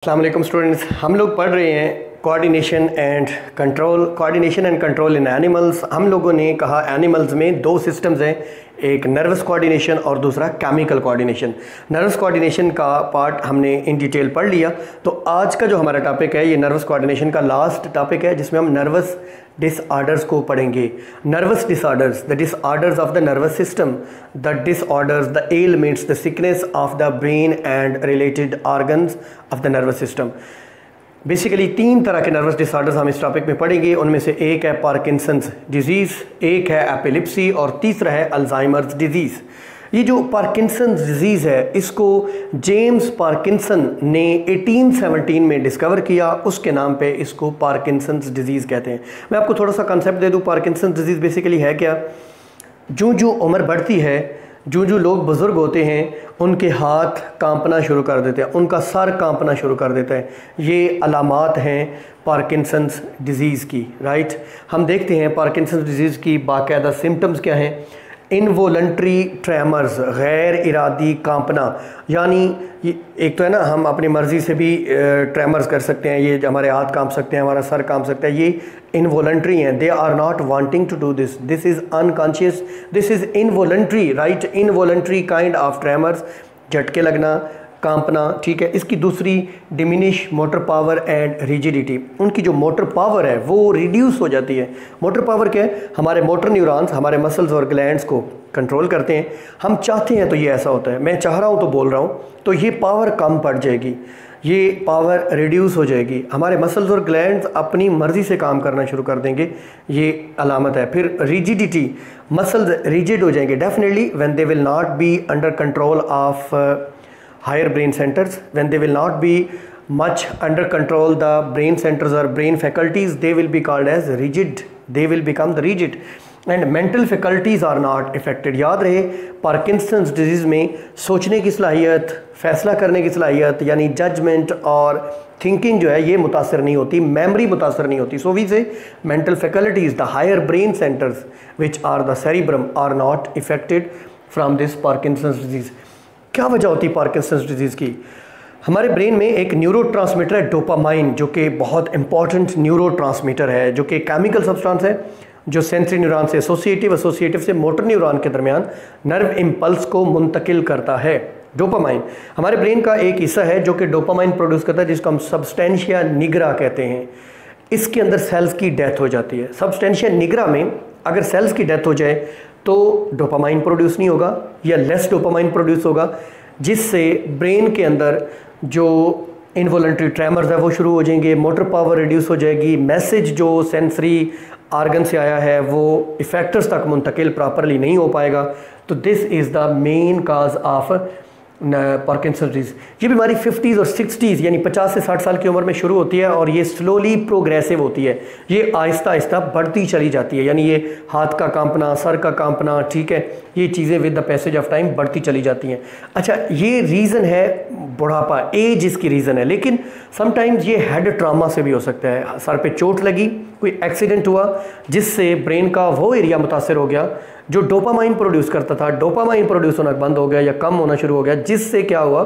अस्सलाम वालेकुम स्टूडेंट्स, हम लोग पढ़ रहे हैं coordination and control in animals. हम लोगों ने कहा एनिमल्स में दो सिस्टम्स हैं, एक नर्वस कोऑर्डिनेशन और दूसरा केमिकल कोऑर्डिनेशन। नर्वस कोऑर्डिनेशन का पार्ट हमने इन डिटेल पढ़ लिया। तो आज का जो हमारा टॉपिक है ये नर्वस कोऑर्डिनेशन का लास्ट टॉपिक है, जिसमें हम नर्वस डिसऑर्डर्स को पढ़ेंगे। Nervous disorders, the disorders of the nervous system, the disorders, the elements, the sickness of the brain and related organs of the nervous system. Basically तीन तरह के nervous disorders हम इस टॉपिक में पढ़ेंगे। उनमें से एक है पार्किंसंस डिजीज़, एक है एपिलेप्सी और तीसरा है अल्जाइमर्स डिजीज़। ये जो पार्किंसंस डिजीज़ है इसको जेम्स पार्किंसन ने 1817 में डिस्कवर किया। उसके नाम पे इसको पार्किंसंस डिजीज़ कहते हैं। मैं आपको थोड़ा सा कंसेप्ट दे दूँ। पार्किंसंस डिजीज़ बेसिकली है क्या? जो उम्र बढ़ती है, जो लोग बुज़ुर्ग होते हैं उनके हाथ कांपना शुरू कर देते हैं, उनका सर कांपना शुरू कर देता है। ये अलामात हैं पार्किंसंस डिजीज़ की, राइट। हम देखते हैं पार्किंसंस डिजीज़ की बाकायदा सिम्टम्स क्या हैं। इनवॉलंटरी ट्रेमर्स, गैर इरादी कांपना, यानी एक तो है ना हम अपनी मर्ज़ी से भी ट्रेमर्स कर सकते हैं, ये हमारे हाथ कांप सकते हैं, हमारा सर कांप सकता है, ये इनवॉलंटरी हैं। They are not wanting to do this, this is unconscious, this is involuntary, right. Involuntary kind of tremors, झटके लगना, कांपना, ठीक है। इसकी दूसरी diminish motor power and rigidity, उनकी जो मोटर पावर है वो रिड्यूस हो जाती है। मोटर पावर क्या है? हमारे मोटर न्यूरॉन्स हमारे मसल्स और ग्लैंड्स को कंट्रोल करते हैं। हम चाहते हैं तो ये ऐसा होता है, मैं चाह रहा हूँ तो बोल रहा हूँ, तो ये पावर कम पड़ जाएगी, ये पावर रिड्यूस हो जाएगी, हमारे मसल्स और ग्लैंड्स अपनी मर्ज़ी से काम करना शुरू कर देंगे, ये अलामत है। फिर रिजिडिटी, मसल्स रिजिड हो जाएंगे definitely when they will not be under control of higher brain centers, when they will not be much under control the brain centers or brain faculties, they will be called as rigid, they will become the rigid and mental faculties are not affected। याद रहे Parkinson's disease में सोचने की सलाहियत, फैसला करने की सलाहियत यानी जजमेंट और थिंकिंग जो है ये मुतासर नहीं होती, मेमोरी मुतासर नहीं होती। So we say mental faculties, the higher brain centers which are the cerebrum are not affected from this Parkinson's disease. क्या वजह होती है पार्किंसंस डिजीज़ की? हमारे ब्रेन में एक न्यूरोट्रांसमीटर है डोपामाइन, जो कि बहुत इंपॉर्टेंट न्यूरोट्रांसमीटर है, जो कि केमिकल सब्सटेंस है जो सेंसरी न्यूरॉन से एसोसिएटिव से मोटर न्यूरॉन के दरमियान नर्व इम्पल्स को मुंतकिल करता है। डोपामाइन हमारे ब्रेन का एक हिस्सा है जो कि डोपामाइन प्रोड्यूस करता है, जिसको हम सब्सटेंशिया निग्रा कहते हैं। इसके अंदर सेल्स की डेथ हो जाती है। सब्सटेंशिया निग्रा में अगर सेल्स की डेथ हो जाए तो डोपामाइन प्रोड्यूस नहीं होगा या लेस डोपामाइन प्रोड्यूस होगा, जिससे ब्रेन के अंदर जो इनवॉलंटरी ट्रेमर्स है वो शुरू हो जाएंगे, मोटर पावर रिड्यूस हो जाएगी, मैसेज जो सेंसरी आर्गन से आया है वो इफेक्टर्स तक मुंतकिल प्रॉपरली नहीं हो पाएगा। तो this is the main cause of Parkinson's disease. ये बीमारी 50s और 60s यानी 50 से 60 साल की उम्र में शुरू होती है और ये स्लोली प्रोग्रेसिव होती है, ये आहिस्ता आहिस्ता बढ़ती चली जाती है। यानी ये हाथ का कांपना, सर का कांपना, ठीक है, ये चीज़ें with the passage of time बढ़ती चली जाती हैं। अच्छा, ये रीज़न है बुढ़ापा, एज इसकी रीज़न है, लेकिन समटाइम्स ये हेड ट्रामा से भी हो सकता है। सर पे चोट लगी, कोई एक्सीडेंट हुआ जिससे ब्रेन का वो एरिया मुतासर हो गया जो डोपामाइन प्रोड्यूस करता था, डोपामाइन प्रोड्यूस होना बंद हो गया या कम होना शुरू हो गया, जिससे क्या हुआ,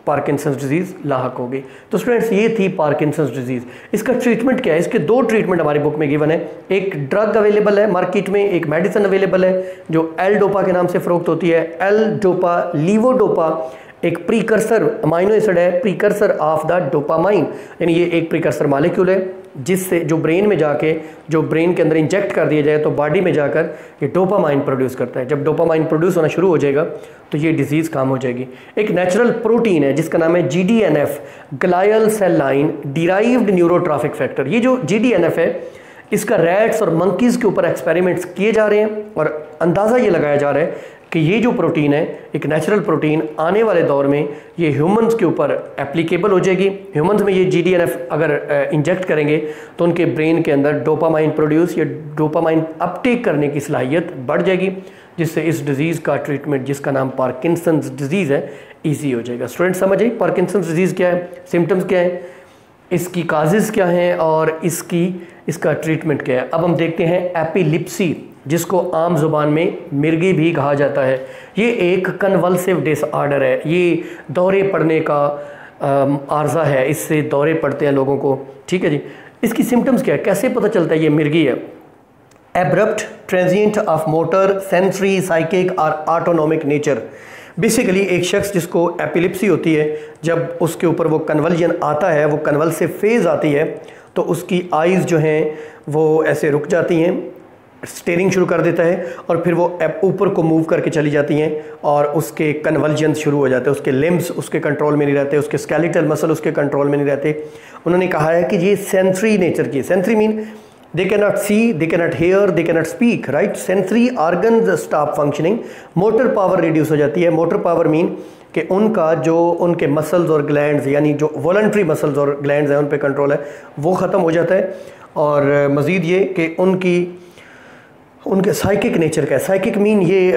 पार्किंसंस डिजीज़ लाहक हो गई। तो स्टूडेंट्स ये थी पार्किंसंस डिजीज़। इसका ट्रीटमेंट क्या है? इसके दो ट्रीटमेंट हमारी बुक में गिवन है। एक ड्रग अवेलेबल है मार्केट में, एक मेडिसिन अवेलेबल है जो एल डोपा के नाम से फ़रोख्त होती है। एल डोपा लीवोडोपा एक प्रीकर्सर अमाइनो एसिड है, प्रीकर्सर ऑफ द डोपामाइन, यानी ये एक प्रीकर्सर मॉलिक्यूल है जिससे जो ब्रेन में जाके, जो ब्रेन के अंदर इंजेक्ट कर दिया जाए तो बॉडी में जाकर ये डोपामाइन प्रोड्यूस करता है। जब डोपामाइन प्रोड्यूस होना शुरू हो जाएगा तो ये डिजीज़ काम हो जाएगी। एक नेचुरल प्रोटीन है जिसका नाम है GDNF, glial cell line derived neurotrophic factor. ये जो GDNF है इसका रैट्स और मंकीज़ के ऊपर एक्सपेरिमेंट्स किए जा रहे हैं और अंदाज़ा ये लगाया जा रहा है कि ये जो प्रोटीन है, एक नेचुरल प्रोटीन, आने वाले दौर में ये ह्यूमंस के ऊपर एप्लीकेबल हो जाएगी। ह्यूमंस में ये GDNF अगर इंजेक्ट करेंगे तो उनके ब्रेन के अंदर डोपामाइन प्रोड्यूस या डोपामाइन अपटेक करने की सलाहियत बढ़ जाएगी, जिससे इस डिज़ीज़ का ट्रीटमेंट, जिसका नाम पार्किंसंस डिजीज़ है, ईजी हो जाएगा। स्टूडेंट समझ आई पार्किंसंस डिजीज़ क्या है, सिम्टम्स क्या है, इसकी काजेज़ क्या हैं और इसका ट्रीटमेंट क्या है। अब हम देखते हैं एपिलेप्सी, जिसको आम ज़ुबान में मिर्गी भी कहा जाता है। ये एक कन्वल्सिव डिसऑर्डर है, ये दौरे पड़ने का, आर्जा है, इससे दौरे पड़ते हैं लोगों को, ठीक है जी। इसकी सिम्टम्स क्या है, कैसे पता चलता है ये मिर्गी है? Abrupt transient of motor sensory psychic और ऑटोनॉमिक नेचर। बेसिकली एक शख्स जिसको एपिलिप्सी होती है, जब उसके ऊपर वो कन्वल्जन आता है, वो कन्वल्सिव फेज़ आती है, तो उसकी आइज़ जो हैं वो ऐसे रुक जाती हैं, स्टेयरिंग शुरू कर देता है और फिर वो ऊपर को मूव करके चली जाती हैं और उसके कन्वल्जन शुरू हो जाते हैं, उसके लिम्स उसके कंट्रोल में नहीं रहते, उसके स्केलेटल मसल उसके कंट्रोल में नहीं रहते। उन्होंने कहा है कि ये सेंसरी नेचर की, sensory mean they cannot see, they cannot hear, they cannot speak, right? Sensory organs stop functioning, motor power reduce हो जाती है। motor power mean कि उनका जो उनके मसल्स और ग्लैंड्स, यानी जो वॉलंट्री मसल्स और ग्लैंड्स हैं उन पे कंट्रोल है, वो ख़त्म हो जाता है। और मज़ीद ये कि उनके साइकिक नेचर का है। साइकिक मीन ये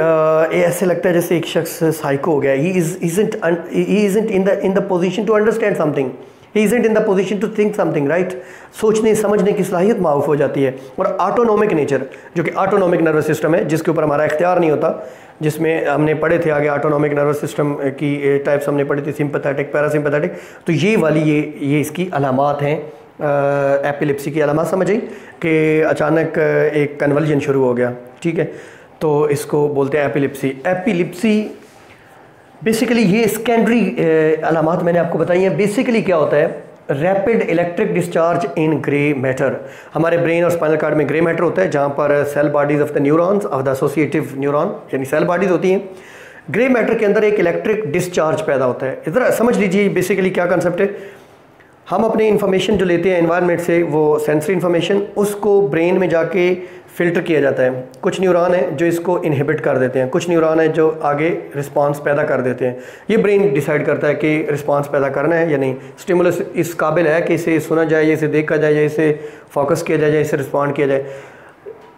ऐसे लगता है जैसे एक शख्स साइको हो गया, he isn't in the position to understand something, he isn't in the position to think something, right? सोचने समझने की सलाहियत माऊफ हो जाती है। और ऑटोनॉमिक नेचर, जो कि ऑटोनॉमिक नर्वस सिस्टम है, जिसके ऊपर हमारा इख्तियार नहीं होता, जिसमें हमने पढ़े थे आगे ऑटोनॉमिक नर्वस सिस्टम की टाइप्स हमने पढ़ी थी, सिंपैथेटिक, पैरासिम्पैथेटिक। तो ये वाली ये इसकी अलामात हैं, एपिलिप्सी की अलामात समझिए कि अचानक एक कन्वल्जन शुरू हो गया, ठीक है, तो इसको बोलते हैं एपिलिप्सी। एपिलिप्सी बेसिकली ये सेकेंडरी अलामात मैंने आपको बताई हैं। बेसिकली क्या होता है, rapid electric discharge in grey matter. हमारे ब्रेन और स्पाइनल कार्ड में ग्रे मैटर होता है, जहाँ पर cell bodies of the neurons of the associative neuron, यानी सेल बॉडीज होती हैं। ग्रे मैटर के अंदर एक इलेक्ट्रिक डिस्चार्ज पैदा होता है। इधर समझ लीजिए बेसिकली क्या कंसेप्ट है, हम अपने इन्फॉर्मेशन जो लेते हैं एनवायरनमेंट से, वो सेंसरी इन्फॉर्मेशन, उसको ब्रेन में जाके फ़िल्टर किया जाता है। कुछ न्यूरॉन है जो इसको इनहिबिट कर देते हैं, कुछ न्यूरॉन है जो आगे रिस्पांस पैदा कर देते हैं। ये ब्रेन डिसाइड करता है कि रिस्पांस पैदा करना है या नहीं, स्टिमुलस इस काबिल है कि इसे सुना जाए या इसे देखा जाए या इसे फोकस किया जाए या इसे रिस्पॉन्ड किया जाए।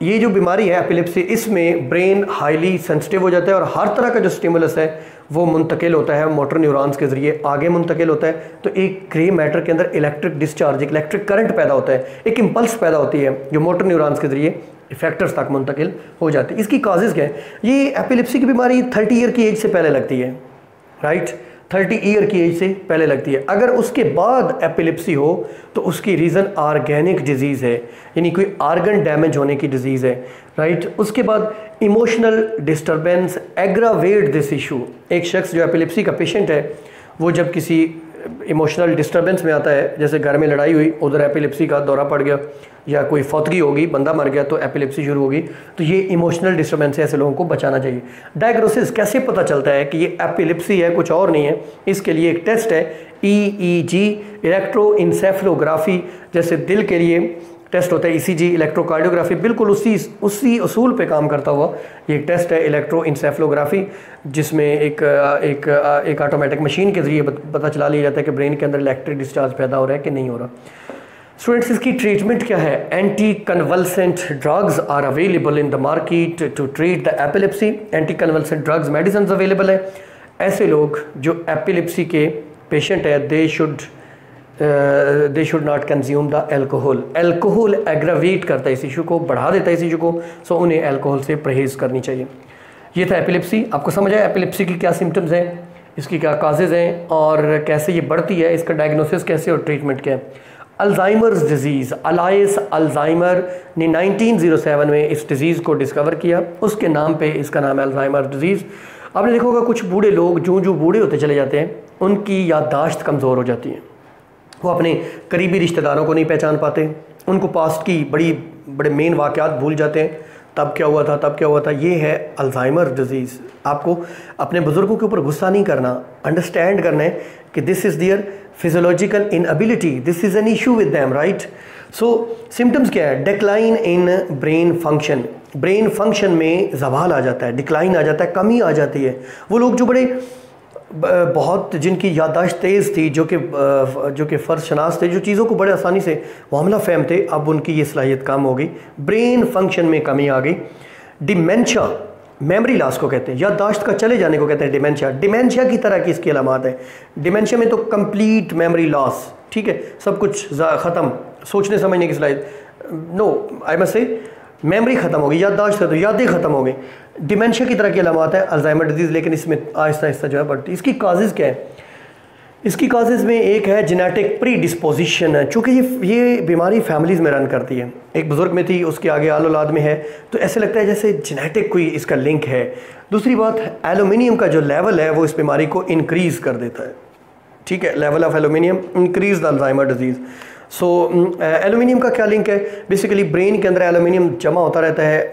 ये जो बीमारी है एपिलिप्सी, इसमें ब्रेन हाईली सेंसिटिव हो जाता है और हर तरह का जो स्टिमुलस है वो मुंतकिल होता है मोटर न्यूरॉन्स के ज़रिए, आगे मुंतकिल होता है। तो एक ग्रे मैटर के अंदर इलेक्ट्रिक डिस्चार्ज, एक इलेक्ट्रिक करंट पैदा होता है, एक इम्पल्स पैदा होती है जो मोटर न्यूरॉन्स के ज़रिए इफेक्टर्स तक मुंतकिल हो जाती है। इसकी काजेज़ क्या है? ये एपिलिप्सी की बीमारी 30 ईयर की एज से पहले लगती है, राइट? 30 ईयर की एज से पहले लगती है। अगर उसके बाद एपिलिप्सी हो तो उसकी रीज़न ऑर्गेनिक डिजीज़ है, यानी कोई आर्गन डैमेज होने की डिजीज़ है, राइट? उसके बाद emotional disturbance aggravate this issue. एक शख्स जो एपिलिप्सी का पेशेंट है, वो जब किसी इमोशनल डिस्टर्बेंस में आता है, जैसे घर में लड़ाई हुई, उधर एपिलिप्सी का दौरा पड़ गया, या कोई फौतगी होगी, बंदा मर गया तो एपिलिप्सी शुरू होगी, तो ये इमोशनल डिस्टर्बेंस से ऐसे लोगों को बचाना चाहिए। डायग्नोसिस कैसे पता चलता है कि ये एपिलिप्सी है, कुछ और नहीं है? इसके लिए एक टेस्ट है EEG, इलेक्ट्रोइंसेफलोग्राफी। जैसे दिल के लिए टेस्ट होता है ECG, इलेक्ट्रोकार्डियोग्राफी, बिल्कुल उसी उसूल पे काम करता हुआ ये एक टेस्ट है इलेक्ट्रोइंसेफलोग्राफी, जिसमें एक ऑटोमेटिक मशीन के ज़रिए पता चला लिया जाता है कि ब्रेन के अंदर इलेक्ट्रिक डिस्चार्ज पैदा हो रहा है कि नहीं हो रहा। स्टूडेंट्स, इसकी ट्रीटमेंट क्या है? Anti convulsant drugs are available in the market to treat the epilepsy. Anti convulsant drugs medicine available है। ऐसे लोग जो एपिलिप्सी के पेशेंट है, they should not consume the alcohol. Alcohol aggravate करता है इस इशू को, बढ़ा देता है इस इशू को, सो उन्हें एल्कोहल से परहेज़ करनी चाहिए। ये था एपिलिप्सी। आपको समझ आया एपिलिप्सी की क्या सिम्टम्स हैं, इसकी क्या काजेज़ हैं और कैसे ये बढ़ती है, इसका डायग्नोसिस कैसे और ट्रीटमेंट क्या है। अल्जाइमर्स डिजीज़, अलाइस अल्जाइमर ने 1907 में इस डिज़ीज़ को डिस्कवर किया, उसके नाम पे इसका नाम है अल्जाइमर डिजीज़। आपने देखा होगा कुछ बूढ़े लोग जो बूढ़े होते चले जाते हैं, उनकी याददाश्त कमज़ोर हो जाती है, वो अपने करीबी रिश्तेदारों को नहीं पहचान पाते, उनको पास्ट की बड़े मेन वाक़यात भूल जाते हैं, तब क्या हुआ था। ये है अल्जाइमर डिजीज़। आपको अपने बुज़ुर्गों के ऊपर गुस्सा नहीं करना, अंडरस्टैंड करना है कि this is their physiological inability, this is an issue with them, right? So symptoms क्या है? Decline in brain function, brain function में ज़वाल आ जाता है, डिक्लाइन आ जाता है, कमी आ जाती है। वो लोग जो बहुत जिनकी याददाश्त तेज़ थी, जो कि फ़र्ज शनास थे, जो चीज़ों को बड़े आसानी से मामला फ़हम थे, अब उनकी ये सलाहियत कम हो गई, ब्रेन फंक्शन में कमी आ गई। डिमेंशिया, मेमोरी लॉस को कहते हैं, याददाश्त का चले जाने को कहते हैं डिमेंशिया की तरह की इसकी अलामात है। डिमेंशिया में तो कंप्लीट मेमोरी लॉस, ठीक है, सब कुछ ख़त्म, सोचने समझने की सलाहियत, no I must say memory ख़त्म हो गई, याददाश्त है तो यादें ख़त्म हो गई। डिमेंशिया की तरह की अलामात है अल्जाइमर डिजीज़, लेकिन इसमें आहिस्ता आहिस्ता जो है बढ़ती। इसकी काजेज़ क्या है? इसकी काजेज़ में एक है जेनेटिक प्री डिस्पोजिशन है, चूँकि ये बीमारी फैमिलीज़ में रन करती है। एक बुज़ुर्ग में थी, उसके आगे आल औलाद में है, तो ऐसे लगता है जैसे जेनेटिक कोई इसका लिंक है। दूसरी बात, एलुमिनियम का जो लेवल है वो इस बीमारी को इंक्रीज़ कर देता है। ठीक है, level of aluminium increase the Alzheimer disease. So aluminium का क्या लिंक है? बेसिकली ब्रेन के अंदर एलुमिनियम जमा होता रहता है,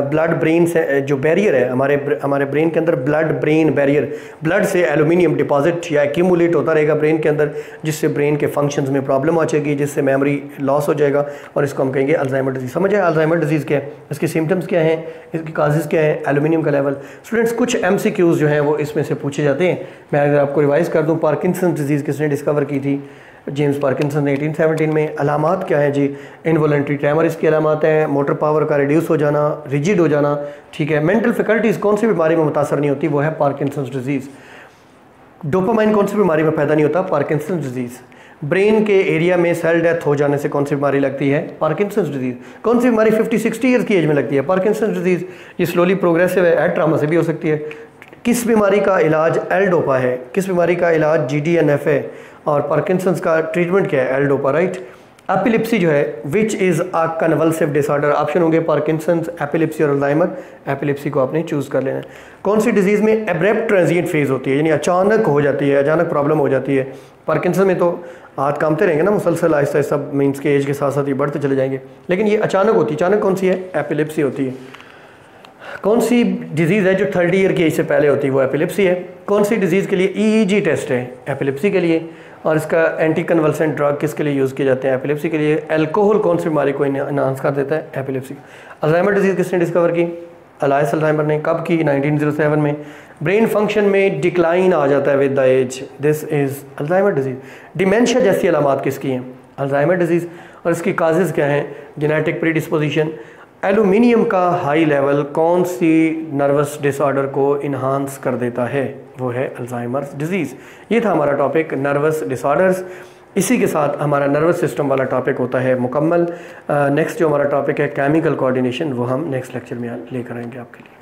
ब्लड ब्रेन से जो बैरियर है हमारे ब्रेन के अंदर, ब्लड ब्रेन बैरियर, ब्लड से एलुमिनियम डिपॉजिट या एक्यूमुलेट होता रहेगा ब्रेन के अंदर, जिससे ब्रेन के फंक्शंस में प्रॉब्लम आ जाएगी, जिससे मेमोरी लॉस हो जाएगा और इसको हम कहेंगे अल्जाइमर डिजीज़। समझ आए अल्जाइमर डिजीज़ क्या है, इसके सिम्टम्स क्या हैं, इसकी काजेज़ क्या है, एलुमिनियम का लेवल। स्टूडेंट्स कुछ MCQs जो हैं वो इसमें से पूछे जाते हैं। मैं अगर आपको रिवाइज़ कर दूँ, पार्किंसन डिजीज़ किसने डिस्कवर की थी? जेम्स पार्किंसन ने 1817 में। अलामात क्या है जी? इनवॉलंटरी ट्रेमर इसकी अलामात हैं, मोटर पावर का रिड्यूस हो जाना, रिजिड हो जाना। ठीक है, मेंटल फैकल्टीज़ कौन सी बीमारी में मुतासर नहीं होती? वो है पार्किंसन डिजीज़। डोपामाइन कौन सी बीमारी में पैदा नहीं होता? Parkinson disease. ब्रेन के एरिया में सेल डेथ हो जाने से कौन सी बीमारी लगती है? Parkinson disease. कौन सी बीमारी 50-60 ईयर्स की एज में लगती है? Parkinson disease. ये स्लोली प्रोग्रेसिव है, हेड ट्रामा से भी हो सकती है। किस बीमारी का इलाज एल डोपा है? किस बीमारी का इलाज GDNF है? और पार्किंसंस का ट्रीटमेंट क्या है? L dopa, right. एपिलिप्सी जो है, which is a convulsive disorder. Option होंगे पार्किंसंस, एपिलिप्सी और अल्जाइमर। एपिलिप्सी को आपने चूज़ कर लेना है। कौन सी डिजीज़ में एब्रप्ट ट्रांजिएंट फेज़ होती है, यानी अचानक हो जाती है, अचानक प्रॉब्लम हो जाती है? पार्किंसन में तो हाथ कामते रहेंगे ना मुसलसल, आहिस्ता आहिस्ता मीन्स के एज के साथ साथ ये बढ़ते चले जाएंगे, लेकिन ये अचानक होती है। अचानक कौन सी है? एपिलिप्सी होती है। कौन सी डिजीज़ है जो 30 ईयर की एज से पहले होती है? वो एपिलिप्सी है। कौन सी डिजीज़ के लिए EEG टेस्ट है? एपिलिप्सी के लिए। और इसका एंटी कन्वल्सेंट ड्रग किसके लिए यूज़ किए जाते हैं? एपिलिप्सी के लिए। अल्कोहल कौन सी बीमारी को इन्हांस कर देता है? एपिलिप्सी। अल्जाइमर डिजीज़ किसने डिस्कवर की? अलायस अल्जाइमर ने। कब की? 1907 में। ब्रेन फंक्शन में डिक्लाइन आ जाता है with the age, this is Alzheimer disease. Dementia जैसी अलामात किसकी हैं? Alzheimer disease. और इसकी काजेज़ क्या हैं? Genetic predisposition. एलुमिनियम का हाई लेवल कौन सी नर्वस डिसऑर्डर को इन्हांस कर देता है? वो है अल्जाइमर्स डिजीज़। ये था हमारा टॉपिक नर्वस डिसऑर्डर्स। इसी के साथ हमारा नर्वस सिस्टम वाला टॉपिक होता है मुकम्मल। नेक्स्ट जो हमारा टॉपिक है केमिकल कोऑर्डिनेशन, वो हम नेक्स्ट लेक्चर में लेकर आएंगे आपके लिए।